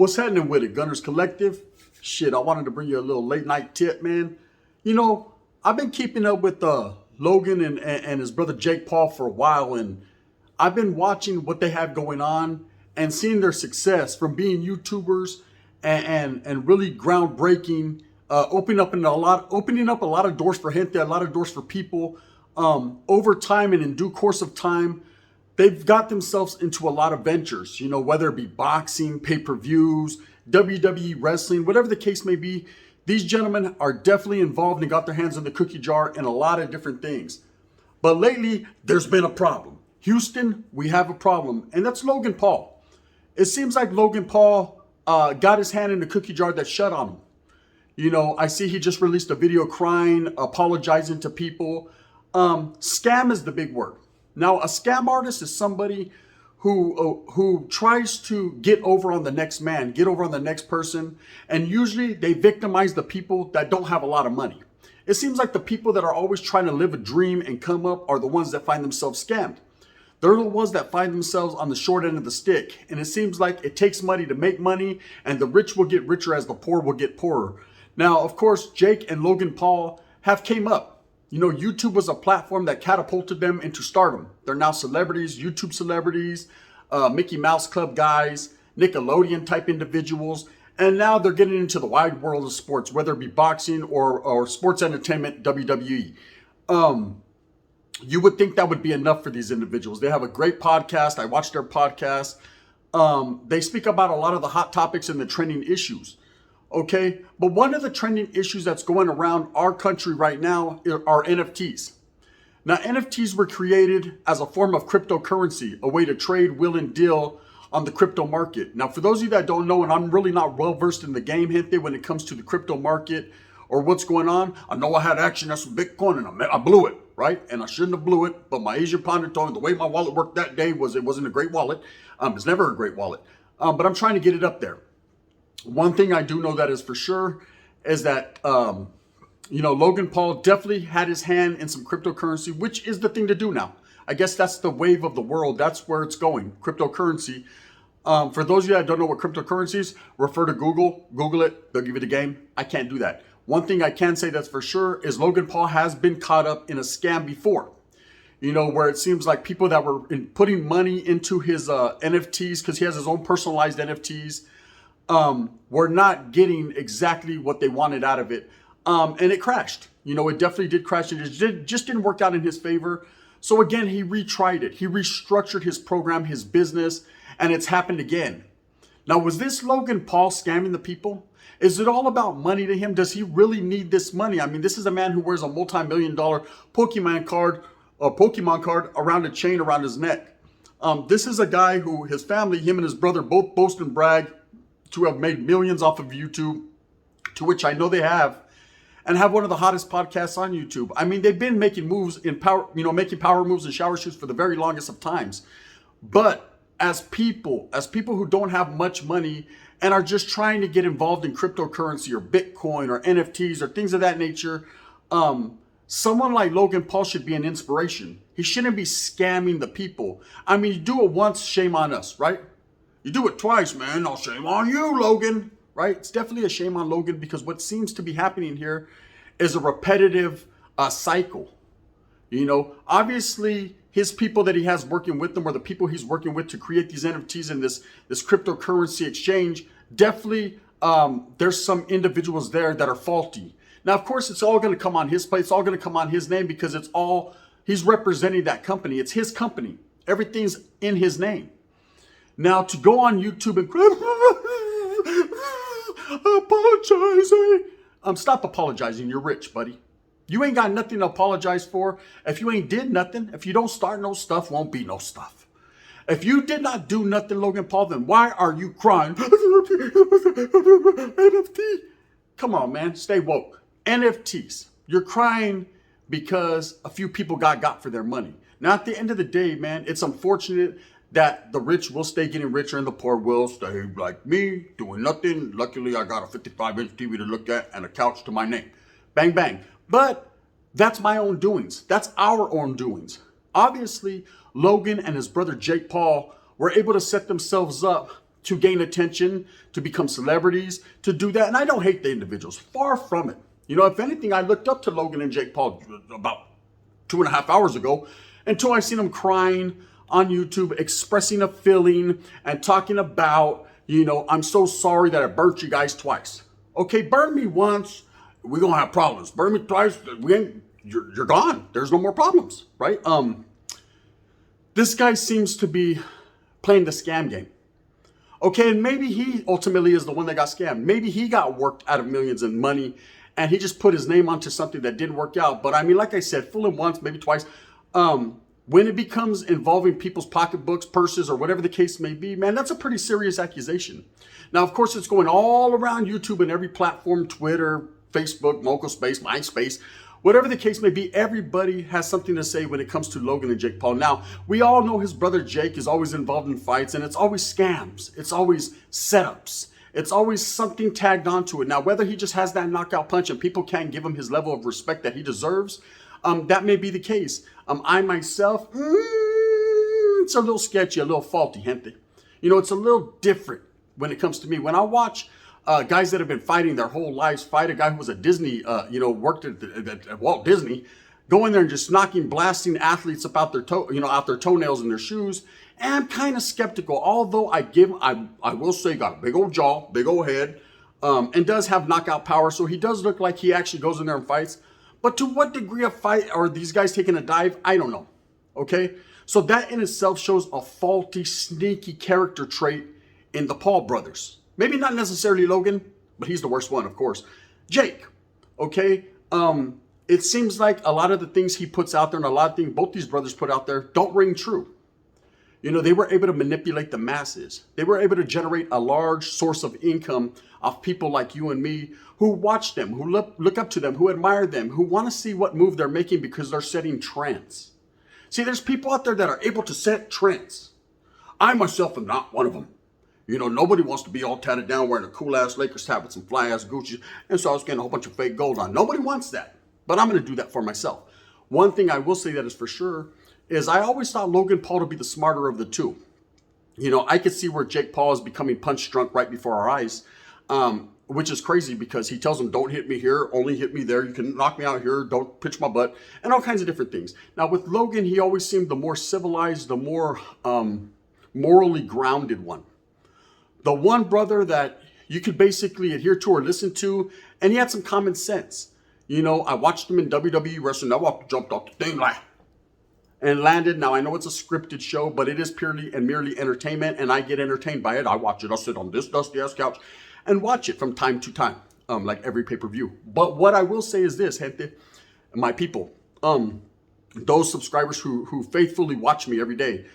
What's happening with it, Gunners Collective? Shit, I wanted to bring you a little late night tip, man. You know, I've been keeping up with Logan and his brother Jake Paul for a while, and I've been watching what they have going on and seeing their success from being YouTubers and really groundbreaking, opening up a lot of doors for gente, a lot of doors for people. Over time and in due course of time, they've got themselves into a lot of ventures, you know, whether it be boxing, pay-per-views, WWE wrestling, whatever the case may be. These gentlemen are definitely involved and got their hands in the cookie jar in a lot of different things. But lately, there's been a problem. Houston, we have a problem, and that's Logan Paul. It seems like Logan Paul got his hand in the cookie jar that shut on him. You know, I see he just released a video crying, apologizing to people. Scam is the big word. Now, a scam artist is somebody who tries to get over on the next man, get over on the next person, and usually they victimize the people that don't have a lot of money. It seems like the people that are always trying to live a dream and come up are the ones that find themselves scammed. They're the ones that find themselves on the short end of the stick. And it seems like it takes money to make money, and the rich will get richer as the poor will get poorer. Now, of course, Jake and Logan Paul have came up. You know, YouTube was a platform that catapulted them into stardom. They're now celebrities, YouTube celebrities, Mickey Mouse Club guys, Nickelodeon type individuals. And now they're getting into the wide world of sports, whether it be boxing or sports entertainment, WWE. You would think that would be enough for these individuals. They have a great podcast. I watch their podcast. They speak about a lot of the hot topics and the trending issues. Okay, but one of the trending issues that's going around our country right now are NFTs. Now, NFTs were created as a form of cryptocurrency, a way to trade, will, and deal on the crypto market. Now, for those of you that don't know, and I'm really not well versed in the game, gente, when it comes to the crypto market or what's going on, I know I had action that's with Bitcoin and I blew it, right? And I shouldn't have blew it, but my Asian partner told me the way my wallet worked that day was it wasn't a great wallet. It's never a great wallet, but I'm trying to get it up there. One thing I do know that is for sure is that, you know, Logan Paul definitely had his hand in some cryptocurrency, which is the thing to do now. I guess that's the wave of the world. That's where it's going, cryptocurrency. For those of you that don't know what cryptocurrency is, refer to Google. Google it. They'll give you the game. I can't do that. One thing I can say that's for sure is Logan Paul has been caught up in a scam before. You know, where it seems like people that were putting money into his NFTs, because he has his own personalized NFTs, were not getting exactly what they wanted out of it. And it crashed. You know, it definitely did crash. It just didn't work out in his favor. So again, he retried it. He restructured his program, his business, and it's happened again. Now, was this Logan Paul scamming the people? Is it all about money to him? Does he really need this money? I mean, this is a man who wears a multi-million-dollar Pokemon card around a chain around his neck. This is a guy who his family, him and his brother, both boast and brag to have made millions off of YouTube, to which I know they have, and have one of the hottest podcasts on YouTube. I mean, they've been making moves in power, you know, making power moves and shower shoots for the very longest of times. But as people who don't have much money and are just trying to get involved in cryptocurrency or Bitcoin or NFTs or things of that nature, someone like Logan Paul should be an inspiration. He shouldn't be scamming the people. I mean, you do it once, shame on us, right? You do it twice, man, no shame on you, Logan, right? It's definitely a shame on Logan, because what seems to be happening here is a repetitive cycle. You know, obviously his people that he has working with him, or the people he's working with to create these NFTs and this cryptocurrency exchange, definitely there's some individuals there that are faulty. Now, of course, it's all going to come on his plate. It's all going to come on his name, because it's all, he's representing that company. It's his company. Everything's in his name. Now, to go on YouTube and apologizing. Stop apologizing. You're rich, buddy. You ain't got nothing to apologize for. If you ain't did nothing, if you don't start no stuff, won't be no stuff. If you did not do nothing, Logan Paul, then why are you crying? NFT. Come on, man. Stay woke. NFTs. You're crying because a few people got for their money. Now, at the end of the day, man, it's unfortunate that the rich will stay getting richer and the poor will stay like me, doing nothing. Luckily, I got a 55-inch TV to look at and a couch to my name. Bang, bang. But that's my own doings. That's our own doings. Obviously, Logan and his brother Jake Paul were able to set themselves up to gain attention, to become celebrities, to do that. And I don't hate the individuals, far from it. You know, if anything, I looked up to Logan and Jake Paul about 2.5 hours ago until I seen them crying on YouTube, expressing a feeling and talking about, you know, I'm so sorry that I burnt you guys twice. Okay, burn me once, we're gonna have problems. Burn me twice, you're gone. There's no more problems, right? This guy seems to be playing the scam game. Okay, and maybe he ultimately is the one that got scammed. Maybe he got worked out of millions in money and he just put his name onto something that didn't work out. But I mean, like I said, fool him once, maybe twice. When it becomes involving people's pocketbooks, purses, or whatever the case may be, man, that's a pretty serious accusation. Now, of course, it's going all around YouTube and every platform, Twitter, Facebook, Moco Space, MySpace, whatever the case may be. Everybody has something to say when it comes to Logan and Jake Paul. Now, we all know his brother Jake is always involved in fights, and it's always scams. It's always setups. It's always something tagged onto it. Now, whether he just has that knockout punch and people can't give him his level of respect that he deserves, that may be the case. I myself, it's a little sketchy, a little faulty, gente. You know, it's a little different when it comes to me. When I watch guys that have been fighting their whole lives fight a guy who was a Disney, worked at Walt Disney, go in there and just blasting athletes up out their out their toenails in their shoes. And I'm kind of skeptical, although I will say, got a big old jaw, big old head, and does have knockout power. So he does look like he actually goes in there and fights. But to what degree of fight are these guys taking a dive? I don't know. Okay. So that in itself shows a faulty, sneaky character trait in the Paul brothers. Maybe not necessarily Logan, but he's the worst one, of course. Jake. Okay. It seems like a lot of the things he puts out there and a lot of things both these brothers put out there don't ring true. You know, they were able to manipulate the masses. They were able to generate a large source of income of people like you and me who watch them, who look up to them, who admire them, who want to see what move they're making because they're setting trends. See, there's people out there that are able to set trends. I myself am not one of them. You know, nobody wants to be all tatted down wearing a cool-ass Lakers hat with some fly-ass Gucci, and so I was getting a whole bunch of fake gold on. Nobody wants that, but I'm going to do that for myself. One thing I will say that is for sure is I always thought Logan Paul to be the smarter of the two. You know, I could see where Jake Paul is becoming punch drunk right before our eyes, which is crazy because he tells him, don't hit me here, only hit me there. You can knock me out here, don't pitch my butt, and all kinds of different things. Now with Logan, he always seemed the more civilized, the more morally grounded one. The one brother that you could basically adhere to or listen to, and he had some common sense. You know, I watched him in WWE wrestling. I jumped off the thing like, and landed. Now, I know it's a scripted show, but it is purely and merely entertainment, and I get entertained by it. I watch it. I'll sit on this dusty-ass couch and watch it from time to time, like every pay-per-view. But what I will say is this, gente, my people, those subscribers who faithfully watch me every day,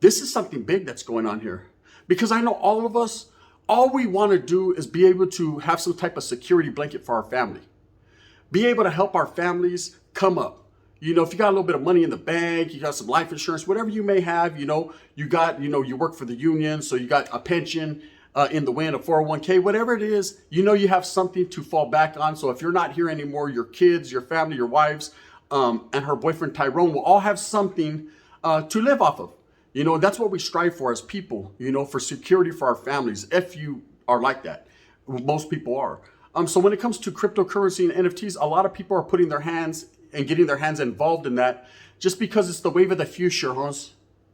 this is something big that's going on here. Because I know all of us, all we want to do is be able to have some type of security blanket for our family. Be able to help our families come up. You know, if you got a little bit of money in the bank, you got some life insurance, whatever you may have, you know, you work for the union, so you got a pension in the wind, a 401k, whatever it is, you know, you have something to fall back on. So if you're not here anymore, your kids, your family, your wives, and her boyfriend Tyrone will all have something to live off of. You know, that's what we strive for as people, you know, for security for our families, if you are like that. Most people are. So when it comes to cryptocurrency and NFTs, a lot of people are putting their hands and getting their hands involved in that just because it's the wave of the future, huh?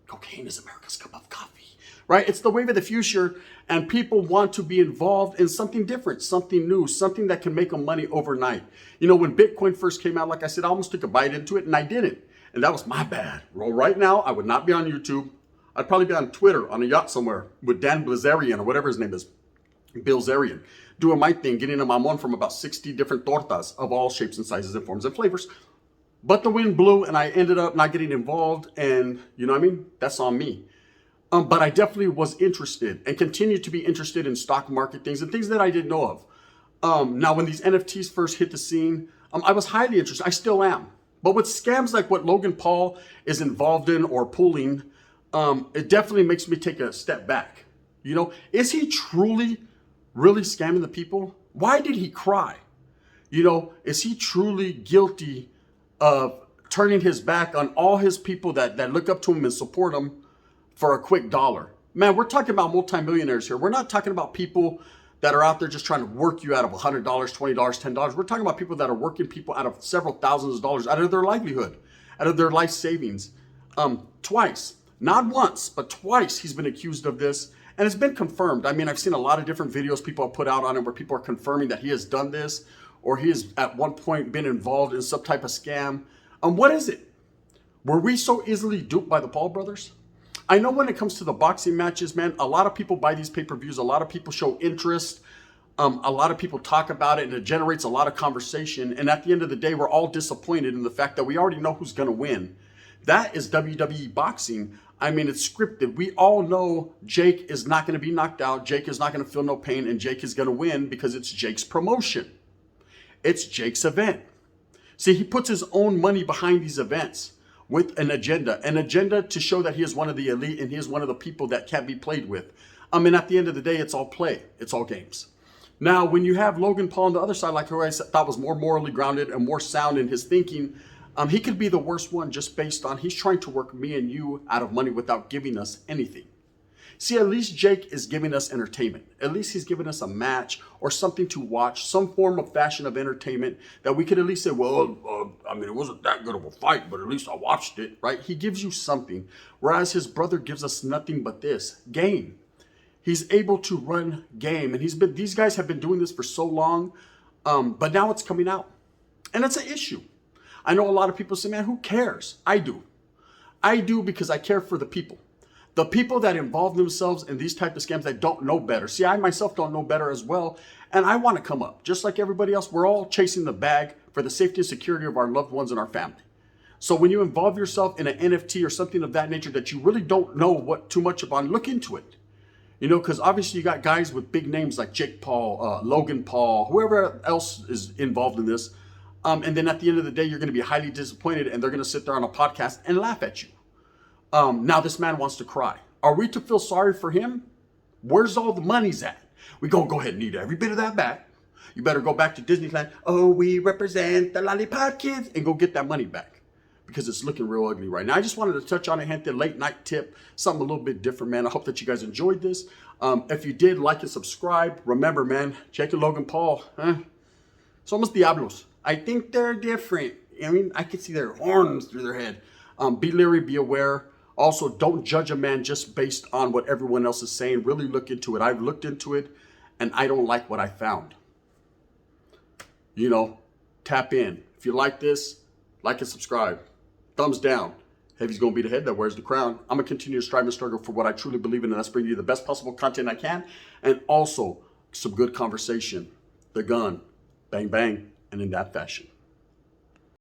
Cocaine is America's cup of coffee, right? It's the wave of the future, and people want to be involved in something different, something new, something that can make them money overnight. You know, when Bitcoin first came out, like I said, I almost took a bite into it, and I didn't. And that was my bad. Well, right now, I would not be on YouTube. I'd probably be on Twitter on a yacht somewhere with Dan Blazarian or whatever his name is, Bilzarian, doing my thing, getting a mamon from about 60 different tortas of all shapes and sizes and forms and flavors. But the wind blew and I ended up not getting involved, and you know what I mean? That's on me. But I definitely was interested and continue to be interested in stock market things and things that I didn't know of. Now, when these NFTs first hit the scene, I was highly interested. I still am. But with scams like what Logan Paul is involved in or pulling, it definitely makes me take a step back. You know, is he truly, really scamming the people? Why did he cry? You know, is he truly guilty of turning his back on all his people that look up to him and support him for a quick dollar? Man, we're talking about multimillionaires here. We're not talking about people that are out there just trying to work you out of $100, $20, $10. We're talking about people that are working people out of several thousands of dollars, out of their livelihood, out of their life savings. Twice, not once, but twice he's been accused of this. And it's been confirmed. I mean, I've seen a lot of different videos people have put out on it where people are confirming that he has done this or he has at one point been involved in some type of scam. What is it? Were we so easily duped by the Paul brothers? I know when it comes to the boxing matches, man, a lot of people buy these pay-per-views. A lot of people show interest. A lot of people talk about it, and it generates a lot of conversation. And at the end of the day, we're all disappointed in the fact that we already know who's going to win. That is WWE boxing. I mean, it's scripted. We all know Jake is not going to be knocked out. Jake is not going to feel no pain, and Jake is going to win because it's Jake's promotion. It's Jake's event. See, he puts his own money behind these events with an agenda to show that he is one of the elite and he is one of the people that can't be played with. I mean, at the end of the day, it's all play. It's all games. Now, when you have Logan Paul on the other side, like who I thought was more morally grounded and more sound in his thinking, he could be the worst one just based on he's trying to work me and you out of money without giving us anything. See, at least Jake is giving us entertainment. At least he's giving us a match or something to watch, some form of fashion of entertainment that we could at least say, well, I mean, it wasn't that good of a fight, but at least I watched it, right? He gives you something, whereas his brother gives us nothing but this, game. He's able to run game, and these guys have been doing this for so long, but now it's coming out, and it's an issue. I know a lot of people say, man, who cares? I do. I do because I care for the people. The people that involve themselves in these type of scams that don't know better. See, I myself don't know better as well, and I want to come up. Just like everybody else, we're all chasing the bag for the safety and security of our loved ones and our family. So when you involve yourself in an NFT or something of that nature that you really don't know too much about, look into it. You know, because obviously you got guys with big names like Jake Paul, Logan Paul, whoever else is involved in this. And then at the end of the day, you're going to be highly disappointed and they're going to sit there on a podcast and laugh at you. Now this man wants to cry. Are we to feel sorry for him? Where's all the money's at? We gonna go ahead and need every bit of that back. You better go back to Disneyland. Oh, we represent the lollipop kids, and go get that money back because it's looking real ugly right now. I just wanted to touch on a hint, late night tip, something a little bit different, man. I hope that you guys enjoyed this. If you did, like and subscribe. Remember, man, Jake and Logan Paul, somos diablos. I think they're different. I mean, I can see their horns through their head. Be leery, be aware. Also, don't judge a man just based on what everyone else is saying. Really look into it. I've looked into it, and I don't like what I found. You know, tap in. If you like this, like and subscribe. Thumbs down. Heavy's going to be the head that wears the crown. I'm going to continue to strive and struggle for what I truly believe in, and that's bringing you the best possible content I can, and also some good conversation. The gun. Bang, bang, and in that fashion.